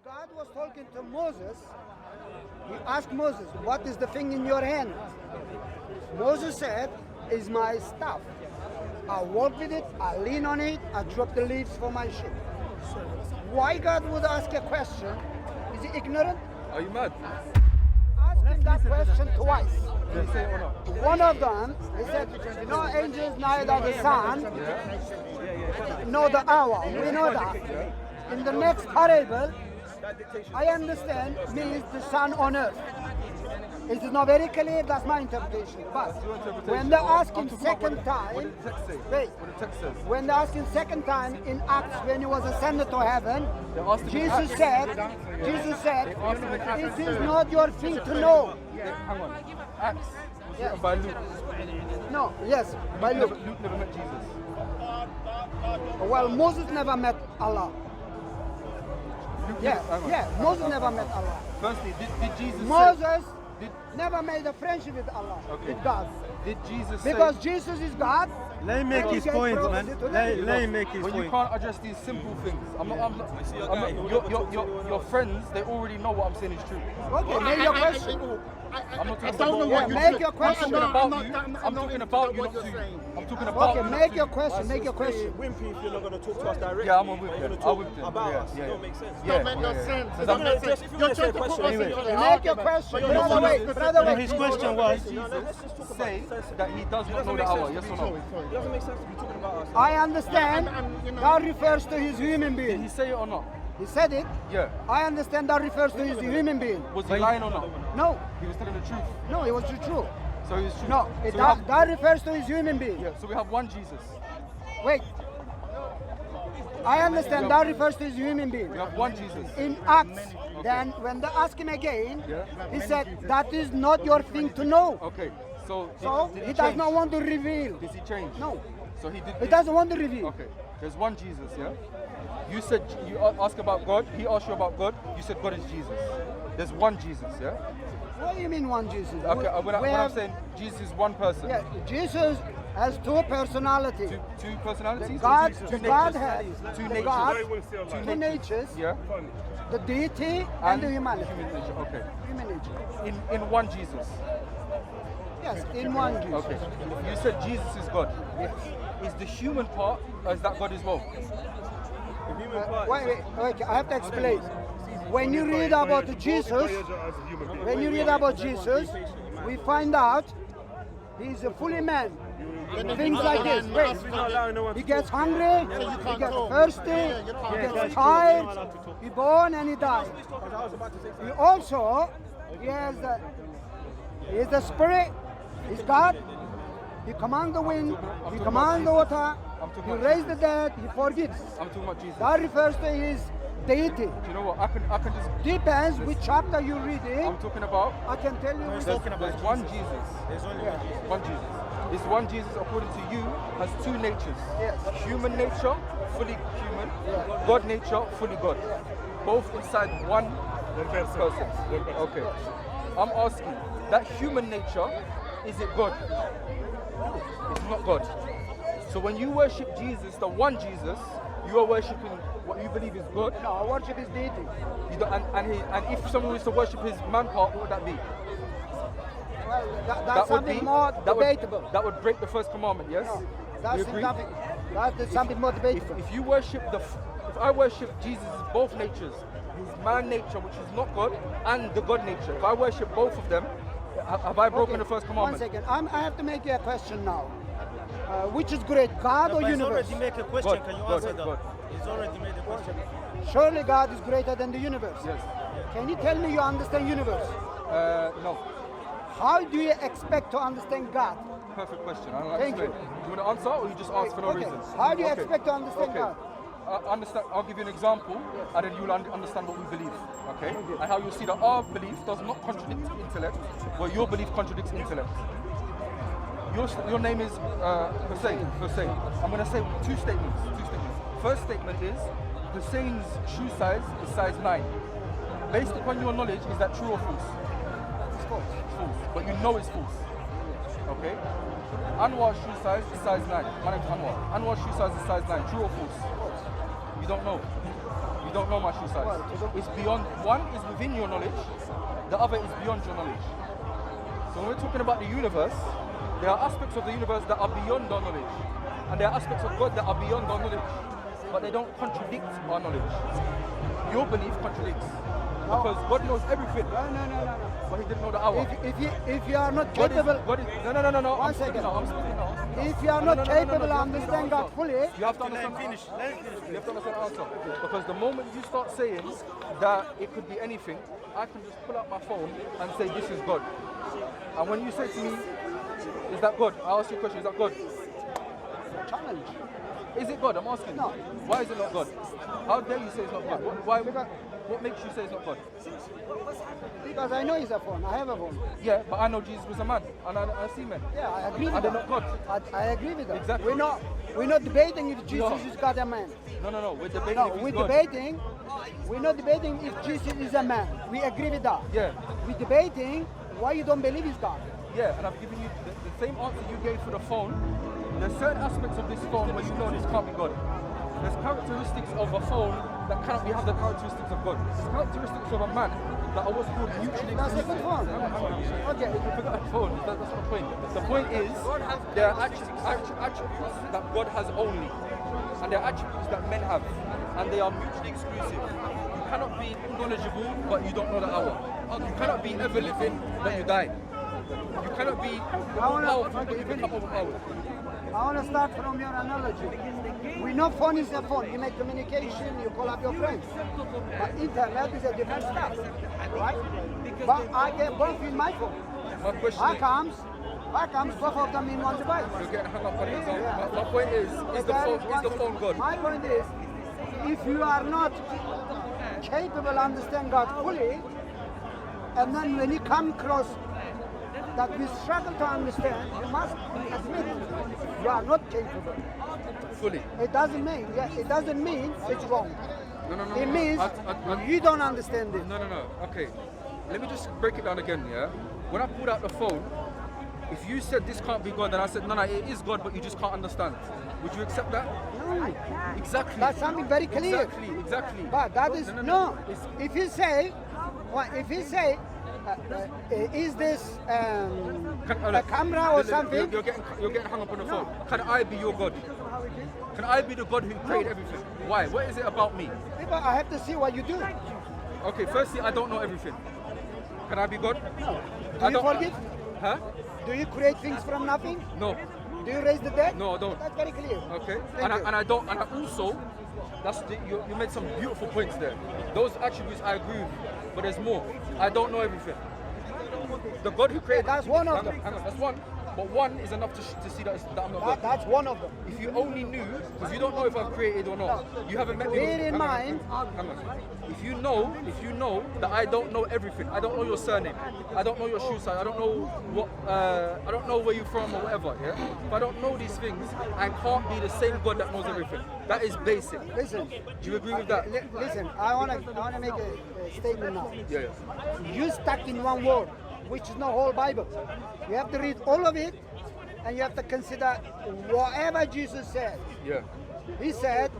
God was talking to Moses, he asked Moses, what is the thing in your hand? Moses said, is my staff. I walk with it, I lean on it, I drop the leaves for my sheep. Why God would ask a question? Is he ignorant? Are you mad? Ask him that question twice. Did he say it or not? One of them, he said, no angels, neither the sun, know the hour. We know that. In the next parable, I understand means the sun on earth. It is not very clear, that's my interpretation. But when they ask him second time, wait, when they ask him second time in Acts when he was ascended to heaven, Jesus said, it is not your thing to know. Hang on. Acts was written by Luke. No, yes, by Luke. Luke never met Jesus. Well, Moses never met Allah. Moses never met Allah. Firstly, did Jesus Moses never made a friendship with Allah, with God. Did Jesus because say, Jesus is God. Let him make his point, man. Let him make his when point. you can't address these simple things, your friends, they already know what I'm saying is true. Okay, make your question. I'm not talking about you. Make your question. I'm talking about you, not to you. I'm talking about okay, make your question. Make your question. Wimpy, if you're not going to talk to us directly. Yeah, I'm a whip. I'll whip them. About us. It don't make sense. Don't make no sense. It doesn't make sense. If you want to say a question, Make your question. Brother, wait. His question was, say that he does not know the hour, yes or no? It doesn't make sense to be talking about us. I understand. God refers to his human Did being. he say it or not? He said it. Yeah. I understand that refers to his human being. Was he lying or not? No. He was telling the truth. No, it was true. So he was true. No, that refers to his human being. Yeah, so we have one Jesus. Wait. I understand that refers to his human being. We have one Jesus. In Acts, then when they ask him again, he said, that is not your thing to know. Okay, so did he does not want to reveal. Did he change? No. So he did. He doesn't want to reveal. Okay, there's one Jesus, yeah? You said, you ask about God, he asked you about God, you said God is Jesus. There's one Jesus, yeah? What do you mean one Jesus? Okay, when I'm saying Jesus is one person. Yeah, Jesus has two personalities. Two personalities? The Godhead, two the natures. God, two natures, Yeah? the deity and the humanity. Human nature, okay. Human nature. In one Jesus. Yes, in one Jesus. Okay. You said Jesus is God. Yes. Is the human part, or is that God as well? Wait, I have to explain. When you read about Jesus, we find out he's a fully man. Things like this. Wait. He gets hungry, he gets thirsty, he gets tired, he born and he dies. He also, he has the spirit, he's God. He commands the wind, he commands the water, he raises the dead, he forgives. I'm talking about Jesus. That refers to his deity. Do you know what? I can just. Depends which chapter you read it. I'm talking about. I can tell you. There's one Jesus. There's only one Jesus. This one Jesus, according to you, has two natures. Yes. Human nature, fully human. God nature, fully God. Both inside one person. Okay. I'm asking, that human nature, is it God? It's not God. So when you worship Jesus, the one Jesus, you are worshipping what you believe is God. No, I worship his deity. You don't, and if someone was to worship his man part, what would that be? Well, that's something more debatable. That would break the first commandment, yes? No, that's You agree? That's something more debatable. If you worship if I worship Jesus' both natures, his man nature, which is not God, and the God nature, if I worship both of them, have I broken the first commandment? 1 second. I have to make you a question now. Which is great, God or universe? He's already made a question. God, Can you God, answer that? God. He's already made a question. Surely God is greater than the universe. Yes. Can you tell me you understand universe? No. How do you expect to understand God? Perfect question. I don't know. Thank you. You want to answer or you just ask for no reason? How do you expect to understand God? Understand. I'll give you an example, and then you'll understand what we believe. Okay? And how you'll see that our belief does not contradict intellect, but your belief contradicts intellect. Your name is Hussain. I'm going to say two statements. First statement is Hussein's shoe size is size 9. Based upon your knowledge, is that true or false? It's false. False. But you know it's false. Okay? Anwar's shoe size is size 9. My name's Anwar. Anwar's shoe size is size 9. True or false? False. You don't know. You don't know my shoe size. It's beyond, one is within your knowledge, the other is beyond your knowledge. So when we're talking about the universe, there are aspects of the universe that are beyond our knowledge. And there are aspects of God that are beyond our knowledge. But they don't contradict our knowledge. Your belief contradicts. Because God knows everything. No. But he didn't know the hour. If you are not capable, No. One I'm speaking second. now. I'm speaking now. if you are not capable of understanding God fully, You have to understand. You have to understand the answer. Because the moment you start saying that it could be anything, I can just pull out my phone and say this is God. And when you say to me, is that God? I ask you a question, is that God? challenge. Is it God? I'm asking. No. Why is it not God? How dare you say it's not God? What makes you say it's not God? Because I know it's a phone. I have a phone. Yeah, but I know Jesus was a man, and I see men. Yeah, I agree with And they're that. not God. I agree with that. Exactly. We're not debating if Jesus No. is God a man. No. We're debating No, if he's we're God. debating. We're not debating if Jesus is a man. We agree with that. Yeah. We're debating why you don't believe he's God. Yeah, and I've given you the same answer you gave for the phone. There's certain aspects of this phone where you know this can't be God. There's characteristics of a phone that cannot have the characteristics of God. There's characteristics of a man that are what's called mutually That's a exclusive. good phone. Okay. Forget that phone. That's my point. The point is there are attributes that God has only, and there are attributes that men have, and they are mutually exclusive. You cannot be knowledgeable, but you don't know the hour. You cannot be ever living, but you die. You cannot be powerful, but you become overpowered. I want to start from your analogy. We know phone is a phone. You make communication, you call up your friends. But internet is a different stuff, right? But I get both in my phone. My question How is, comes both of them in one device? you're getting hung up on the example. My point is the phone God? My point is, if you are not capable of understand God fully, and then when you come across that we struggle to understand, you must admit you are not capable. Fully. It doesn't mean it's wrong. No. It means you don't understand it. No. Okay. Let me just break it down again, yeah? When I pulled out the phone, if you said this can't be God, then I said, no, it is God, but you just can't understand. Would you accept that? No. Exactly. That's something very clear. Exactly. But that is No. If you say, is this a camera or something? You're getting hung up on the phone. Can I be your God? Can I be the God who created everything? Why? What is it about me? People, I have to see what you do. Okay, firstly, I don't know everything. Can I be God? No. I Do you don't- forgive? Huh? Do you create things from nothing? No. Do you raise the dead? No, I don't. That's very clear. Okay. Thank you. And I don't. And I also, you made some beautiful points there. Those attributes I agree with, but there's more. I don't know everything. The God who created. That's one of hang them. on, hang on, that's one. But one is enough to see that I'm not God. That's one of them. If you only knew, because you don't know if I've created or not, you haven't met me. Bear in Hang on, mind- hang on. If you know that I don't know everything, I don't know your surname, I don't know your shoe size, I don't know I don't know where you're from or whatever. Yeah. If I don't know these things, I can't be the same God that knows everything. That is basic. Listen. Do you agree with that? Listen. I wanna make a statement now. Yeah. You stuck in one word, which is not whole Bible. You have to read all of it, and you have to consider whatever Jesus said. Yeah. He said,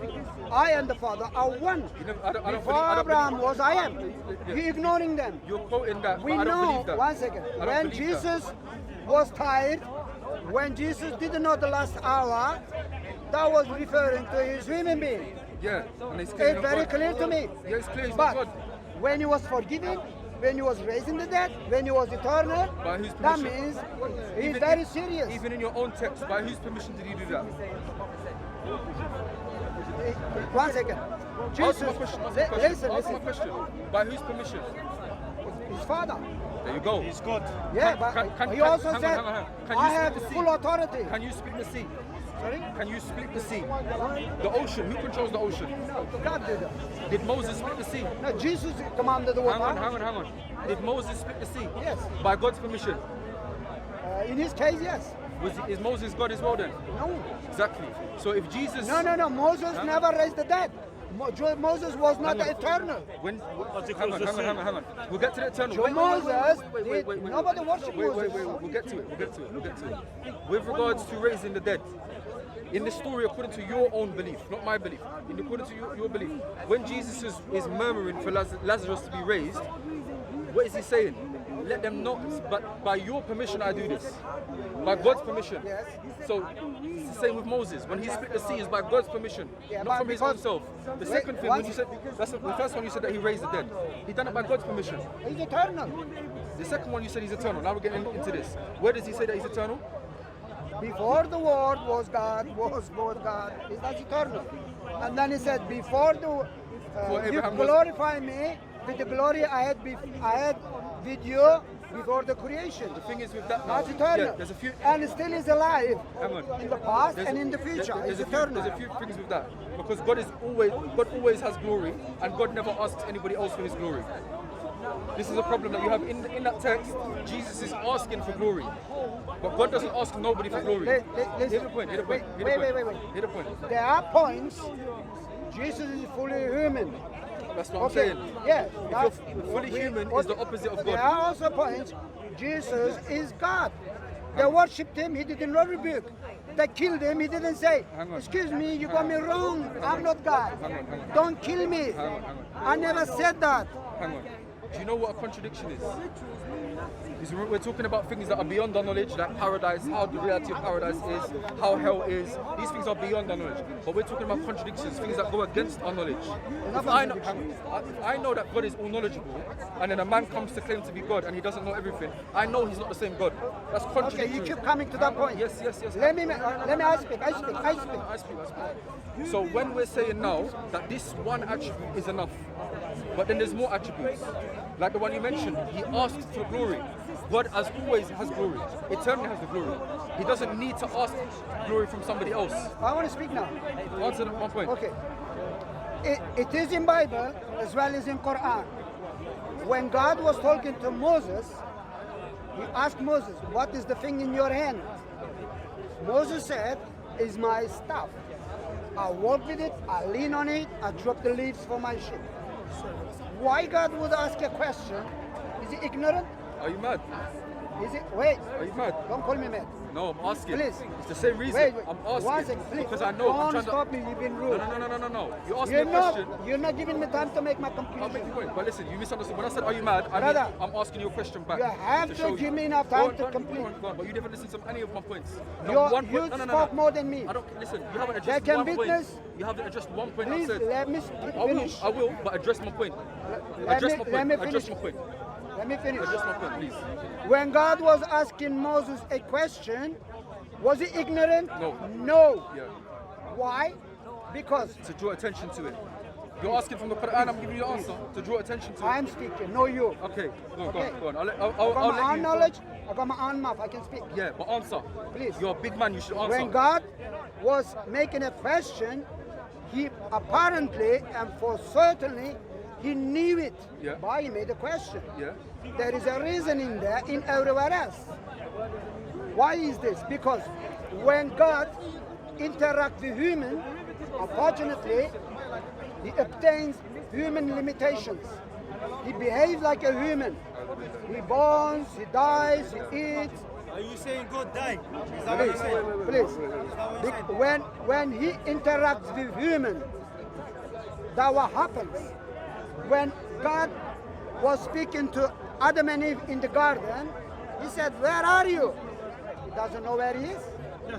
I and the Father are one. You never, I don't Before believe, I don't Abraham believe- was I am. Yeah. You're ignoring them. You're quoting that. We but I don't know, believe that. one second, I don't when believe that. Jesus was tired, when Jesus didn't know the last hour, that was referring to his human being. Yeah. And it's clear. It's very clear to me. Yeah, it's clear. He's But not God. when he was forgiven, when he was raising the dead, when he was eternal, By whose that permission? means he's Even- very serious. Even in your own text, by whose permission did you do that? One second. Jesus, Answer my question. Answer my question. listen, Answer my listen. question. By whose permission? His Father. There you go. He's God. Yeah, Can- but can- he can- also hang on, said, hang on. Can you I split have the sea? full authority. Can you split the sea? Sorry? Can you split the sea? The ocean. Who controls the ocean? God did that. Did Moses split the sea? No, Jesus commanded the water. Hang on. Did Moses split the sea? Yes. By God's permission. In his case, yes. Is Moses God as well then? No. Exactly. So if Jesus. No. Moses never raised the dead. Moses was not Hang on. eternal. When, Because he hang was on, the hang on, same. hang on. We'll get to the eternal. Moses wait. did- nobody worshipped Wait. Moses. We'll get to it. With regards to raising the dead, In the story, according to your own belief, not my belief, according to your belief, when Jesus is murmuring for Lazarus to be raised, what is he saying? Let them know, but by your permission I do this. By God's permission. Yes. So it's the same with Moses. When he split the sea, it's by God's permission, Yeah, not but from his own because- self. The Wait, second thing, one- when you said, that's the first one you said that he raised the dead. He done it by God's permission. He's eternal. The second one you said he's eternal. Now we're getting into this. Where does he say that he's eternal? Before the world was God, was God, that's eternal. And then he said, before you Abraham was- glorify me with the glory I had with you before the creation. The thing is with that now, That's eternal. yeah, there's a few. And still is alive Hang on. in the past There's and a- in the future. There's It's a few, eternal. there's a few things with that because God always has glory, and God never asks anybody else for His glory. This is a problem that you have in that text. Jesus is asking for glory, but God doesn't ask nobody for glory. Listen. Hit the point. Hit the point. Hit the Wait, point. wait, wait. Hit the point. There are points. Jesus is fully human. That's what I'm saying. Yeah. If you're fully human, is the opposite of There God. are also points. Jesus is God. They worshipped him. He didn't rebuke. They killed him. He didn't say, Hang on. "Excuse me, you got me wrong. I'm not God. Hang on. Don't kill me." Hang on. I never said that. Hang on. Do you know what a contradiction is? We're talking about things that are beyond our knowledge, like paradise, how the reality of paradise is, how hell is. These things are beyond our knowledge. But we're talking about contradictions, things that go against our knowledge. If I know that God is all knowledgeable, and then a man comes to claim to be God and he doesn't know everything, I know he's not the same God. That's Okay, contradictory. you keep coming to that point. Yes. Let me I speak. I speak. So when we're saying now that this one attribute is enough, but then there's more attributes, like the one you mentioned, he asks for glory. God as always has glory, eternally has the glory. He doesn't need to ask glory from somebody else. I want to speak now. Answer that one point. Okay. It is in Bible as well as in Quran. When God was talking to Moses, he asked Moses, "What is the thing in your hand?" Moses said, "Is my staff. I walk with it, I lean on it, I drop the leaves for my sheep." Why God would ask a question? Is he ignorant? Are you mad? Is it? Wait, Are you mad? don't call me mad. No, I'm asking. Please. It's the same reason. Wait, I'm one asking second, please. because I know. I'm Don't trying stop me, you've been rude. No. You asked me a question. You're not giving me time to make my I'll make the conclusion. point. But listen, you misunderstood. When I said, "Are you mad?" I mean, Brother, I'm asking you a question back. you have to show you. give me enough Go time on, to go on, complete. Go on. But you never listened to any of my points. Not You one point. No. spoke more than me. I don't listen. You haven't They addressed can one witness. point. You haven't addressed one point. Please I said. let me finish. I will, but address my point. Let Address me- my let point. me Address finish. my point. Let me finish. Address my point, please. When God was asking Moses a question, was he ignorant? No. No. Yeah. Why? Because To draw attention to it. You're asking from the Quran. I'm giving you the answer to draw attention to it. I'm speaking, no you. Okay. Go Okay. on. I'll I got let my own you. knowledge, I got my own mouth, I can speak. Yeah, but answer. Please. You're a big man. You should answer. When God was making a question, he apparently and for certainly he knew it. Yeah. Why he made a question. Yeah. There is a reason in there in everywhere else. Why is this? Because when God interacts with human, unfortunately, he obtains human limitations. He behaves like a human. He borns, he dies, he eats. Are you saying God died? Is that what you're saying? Please. When he interacts with human, that what happens. When God was speaking to Adam and Eve in the garden, he said, "Where are you?" He doesn't know where he is.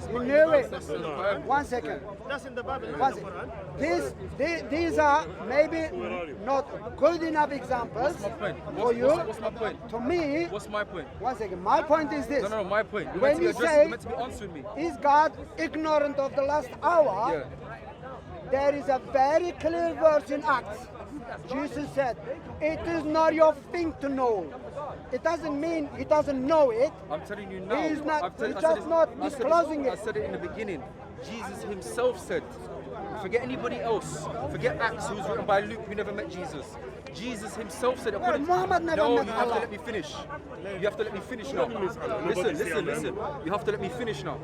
He knew it. One second. That's in the Bible. One second. These are maybe not good enough examples What's my point? for you. What's my point? To me, What's my point? one second. My point is this. No, my point. You're When meant to be you addressing. say- You're meant to be answering me. Is God ignorant of the last hour? Yeah. There is a very clear verse in Acts. Jesus said, "It is not your thing to know." It doesn't mean he doesn't know it. I'm telling you now. He's not- I've said- he's I said just it- not I said disclosing I it. said it in the beginning. Jesus himself said, forget anybody else. Forget Acts, who was written by Luke, who never met Jesus. Jesus himself said, Well, Muhammad never no, met you have Allah. to let me finish. You have to let me finish now. Listen. You have to let me finish now.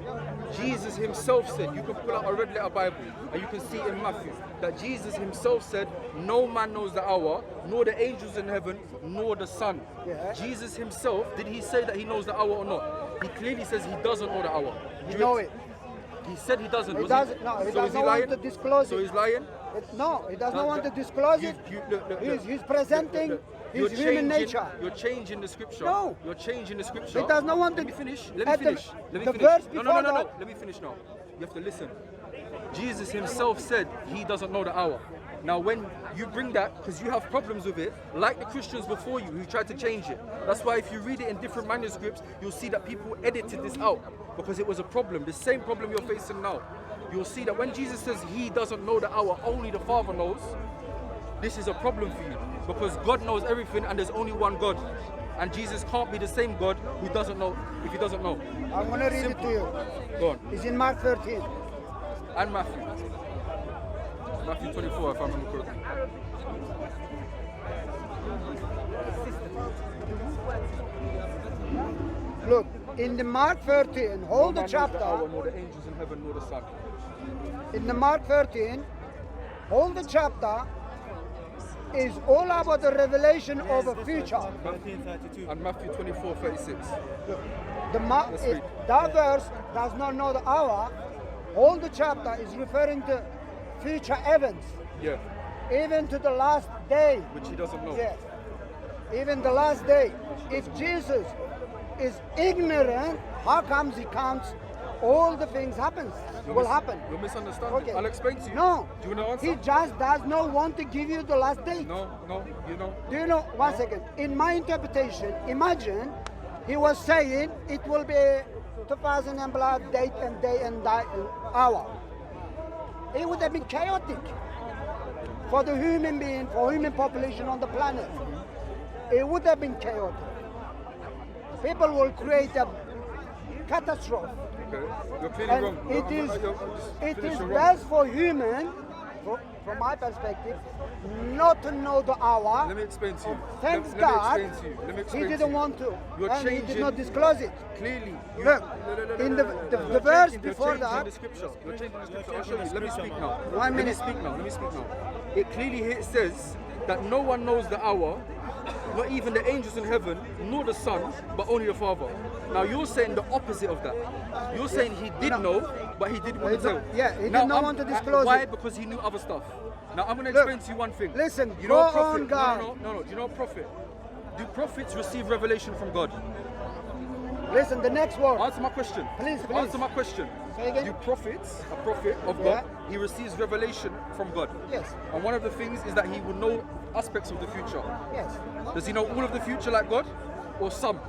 Jesus himself said, you can pull out a red letter Bible and you can see in Matthew that Jesus himself said, no man knows the hour, nor the angels in heaven, nor the Son. Yeah. Jesus himself, did he say that he knows the hour or not? He clearly says he doesn't know the hour. You know it. He said he doesn't. He was doesn't. No, he so does is not lying? want to disclose So it. he's lying? No, he does not want to disclose it. He's presenting You're his human changing- nature. You're changing the scripture. No. You're changing the scripture. He does not want to. Let me finish. Let me at the- finish. Let me the finish. verse No, before no. that- Let me finish now. You have to listen. Jesus himself said he doesn't know the hour. Now, when you bring that, because you have problems with it, like the Christians before you who tried to change it. That's why if you read it in different manuscripts, you'll see that people edited this out because it was a problem. The same problem you're facing now. You'll see that when Jesus says he doesn't know the hour, only the Father knows, this is a problem for you because God knows everything and there's only one God. And Jesus can't be the same God who doesn't know if he doesn't know. I'm going to read it to you. Go on. It's in Mark 13. And Matthew. Matthew 24, if I remember correctly. Look, in the Mark 13, hold the No man knows chapter. hour, nor the angels in heaven, nor the Son. In the Mark 13, hold the chapter is all about the revelation of a future. 1932. And Matthew 24, 36. Let's read. That verse does not know the hour. All the chapter is referring to future events, Yeah, even to the last day. which he doesn't know. Yes, even the last day. If Jesus is ignorant, how comes he counts all the things will happen? You're misunderstanding. Okay. I'll explain to you. No, Do you want to answer? he just does not want to give you the last date. No, you know. Do you know? One second. In my interpretation, imagine he was saying it will be 2000 and blood date and day and hour. It would have been chaotic for the human being, for human population on the planet. It would have been chaotic. People will create a catastrophe. Okay. You're clearly And wrong. it is best for human, from my perspective, not to know the hour. Let me explain to you. Thanks let God, me explain to you. Let me he explain to didn't you. want to, You're and he changing. did not disclose it. Clearly. Look, in the verse You're before changing that, the scripture. You're changing the scripture. I'll show you. Let me speak now. 1 Let me minute. speak now. Let me speak now. It clearly here says that no one knows the hour, not even the angels in heaven, nor the Son, but only the Father. Now you're saying the opposite of that. You're saying he did know, but he didn't want to tell. Yeah, he did Now, not want to disclose Why? it. Because he knew other stuff. Now I'm going to Look, explain to you one thing. listen, you go know a prophet, on, God. No. Do you know a prophet? Do prophets receive revelation from God? listen, the next word. Answer my question. Please. Answer my question. Say again? Do prophets, a prophet of Yeah. God, he receives revelation from God? Yes, And one of the things is that he will know aspects of the future. yes. Does he know all of the future like God? Or some?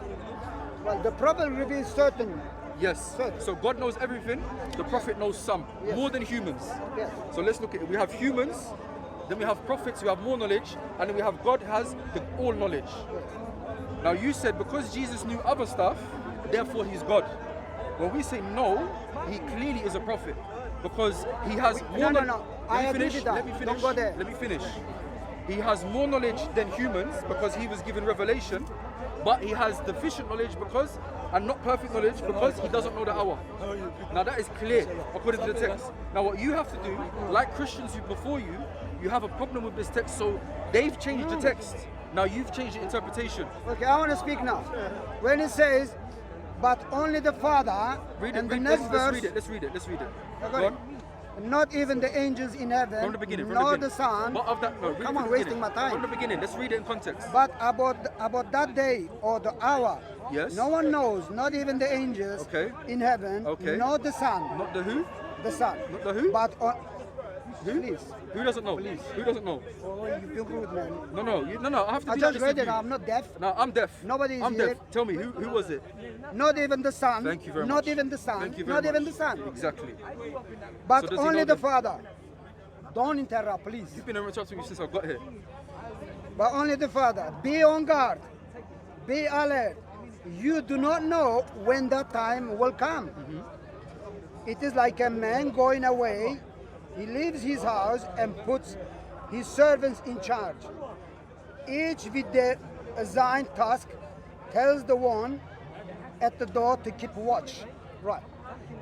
Well, the prophet reveals certain. Yes. Certain. So God knows everything, the prophet knows some. Yes. More than humans. Yes. So let's look at it. We have humans, then we have prophets who have more knowledge, and then we have God has the all knowledge. Now you said because Jesus knew other stuff, therefore he's God. When we say no, he clearly is a prophet. Because he has more No. Let I me agree finish. with that. Let me finish. Don't go there. Let me finish. He has more knowledge than humans because he was given revelation, but he has deficient knowledge because, and not perfect knowledge because he doesn't know the hour. Now that is clear according to the text. Now what you have to do, like Christians who before you, you have a problem with this text, so they've changed the text. Now you've changed the interpretation. Okay, I want to speak now. When it says, but only the Father, Read it. and the Read, next let's verse, read it. Let's read it. Let's read it. got Go it. on. not even the angels in heaven, From the beginning. From nor the the beginning. Son. But of that, no, read it Come from on, the wasting beginning. my time. From the beginning. Let's read it in context. But about that day or the hour, Yes. no one knows, not even the angels Okay. in heaven, Okay. nor the Son, Not the who? the Son. Not the who? But on, Who? please, Who doesn't know? Who doesn't know? oh, you feel rude, man. No. I have to I do just this read with it. you. I'm not deaf. No, I'm deaf. Nobody is I'm here. deaf. Tell me, who was it? Not even the Son. Thank you very not much. even the Son. Thank you very Not much. even the Son. Exactly. But So does he only know the then? Father. Don't interrupt, please. You've been interrupting me since I got here. But only the Father. Be on guard. Be alert. You do not know when that time will come. It is like a man going away. He leaves his house and puts his servants in charge. Each with their assigned task tells the one at the door to keep watch. Right.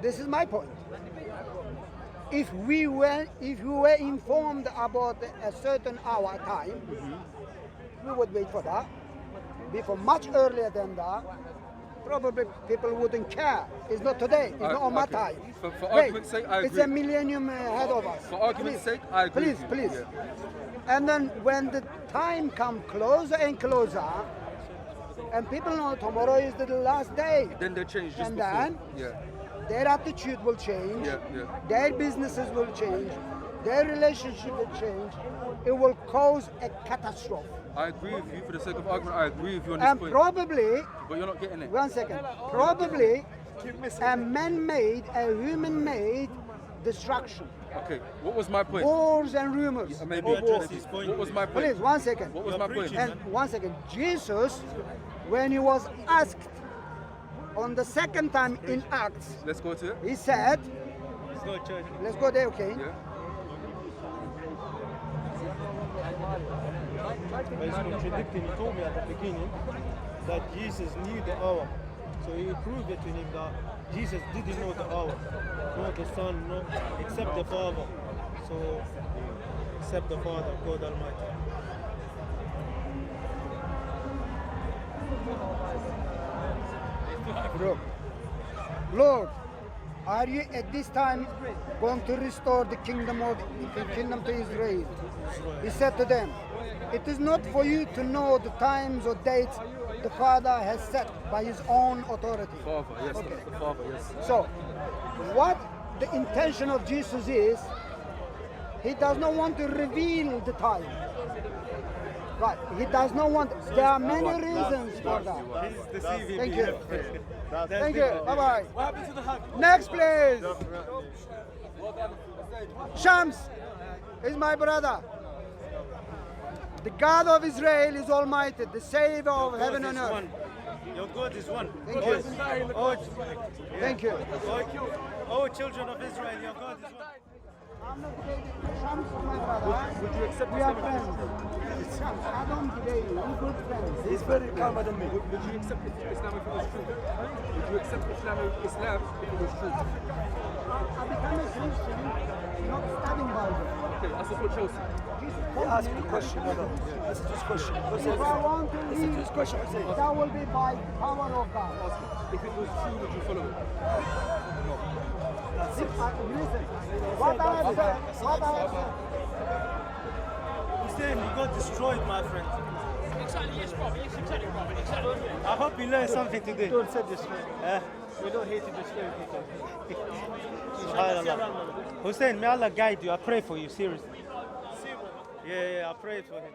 This is my point. If we were informed about a certain hour time, we would wait for that. Before much earlier than that, probably people wouldn't care. It's not today. It's not on my okay. time. For Wait, argument's sake, I it's agree. a millennium ahead of us. For argument's Please, sake, I agree Please, with you. please. Yeah. And then when the time comes closer and closer, and people know tomorrow is the last day, Then they change just and before. then Yeah. their attitude will change, Yeah. their businesses will change, their relationship will change. It will cause a catastrophe. I agree with you. For the sake of argument, I agree with you on this And point. probably, But you're not getting it. 1 second, probably a man-made, a human-made destruction. Okay. What was my point? Wars and rumors. Maybe. of wars. What was my point? Please, 1 second. What was my point? And 1 second, Jesus, when he was asked on the second time in Acts, Let's go to it. he said, Let's go, church. let's go there, okay? Yeah. But he's contradicting. He told me at the beginning that Jesus knew the hour. So he proved it to him that Jesus didn't know the hour. Not the Son, no, except the Father. So, except the Father, God Almighty. Lord, are you at this time going to restore the kingdom to Israel? He said to them, it is not for you to know the times or dates the Father has set by his own authority. Father, yes. The Father, yes. So, what the intention of Jesus is, he does not want to reveal the time. Right, he does not want, there are many reasons for that. He's deceiving Thank me. you. Thank you, bye-bye. What happened to the hug? Next, please. Shams is my brother. The God of Israel is Almighty, the Savior of heaven and earth. Your God is one. Thank you. Thank you. Oh, children of Israel, your God is one. I'm not debating. Shams is my brother. Would you accept We are Islam? friends. Shams, I don't debate you. We're good friends. He's very calmer than me. Would you accept Islam if it was true? Would you accept Islam if it was true? I become a Christian, not studying Bible. Okay, I support Chelsea. Ask the question, brother. Listen to his question. If I want to Listen to leave, his question. Say it. that will be by power of God. If it was true, would you follow it? Listen, what I have said, He's saying you got destroyed, my friend. I hope you learned something today. Don't say this. We're not here to destroy people. SubhanAllah. Hussein, may Allah guide you. I pray for you, seriously. Yeah, I pray for him.